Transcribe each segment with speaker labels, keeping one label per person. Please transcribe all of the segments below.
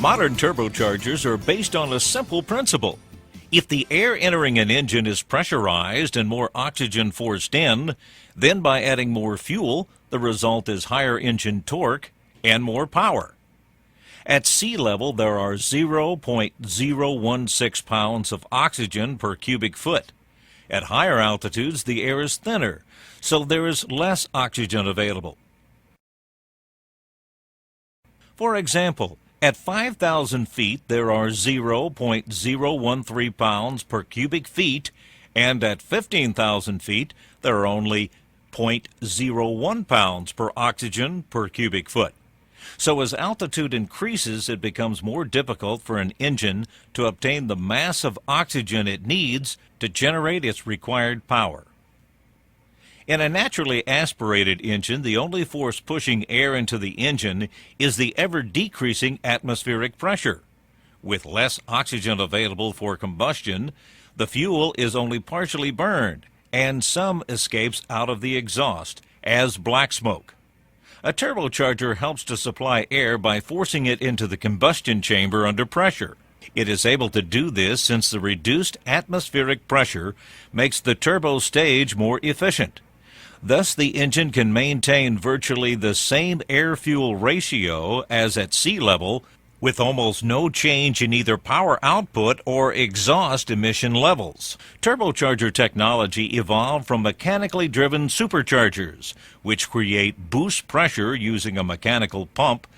Speaker 1: Modern turbochargers are based on a simple principle. If the air entering an engine is pressurized and more oxygen forced in, then by adding more fuel, the result is higher engine torque and more power. At sea level, there are 0.016 pounds of oxygen per cubic foot. At higher altitudes, the air is thinner, so there is less oxygen available. For example, at 5,000 feet, there are 0.013 pounds per cubic feet, and at 15,000 feet, there are only 0.01 pounds per oxygen per cubic foot. So as altitude increases, it becomes more difficult for an engine to obtain the mass of oxygen it needs to generate its required power. In a naturally aspirated engine, the only force pushing air into the engine is the ever-decreasing atmospheric pressure. With less oxygen available for combustion, the fuel is only partially burned, and some escapes out of the exhaust as black smoke. A turbocharger helps to supply air by forcing it into the combustion chamber under pressure. It is able to do this since the reduced atmospheric pressure makes the turbo stage more efficient. Thus, the engine can maintain virtually the same air-fuel ratio as at sea level, with almost no change in either power output or exhaust emission levels. Turbocharger technology evolved from mechanically driven superchargers, which create boost pressure using a mechanical pump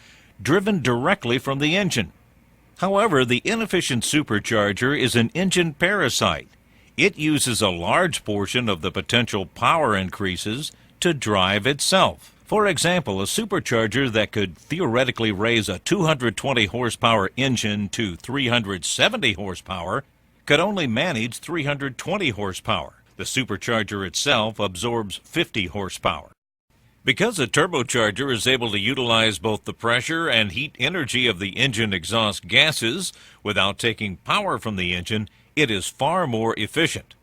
Speaker 1: driven directly from the engine. However, the inefficient supercharger is an engine parasite. It uses a large portion of the potential power increases to drive itself. For example, a supercharger that could theoretically raise a 220 horsepower engine to 370 horsepower could only manage 320 horsepower. The supercharger itself absorbs 50 horsepower. Because a turbocharger is able to utilize both the pressure and heat energy of the engine exhaust gases without taking power from the engine, it is far more efficient.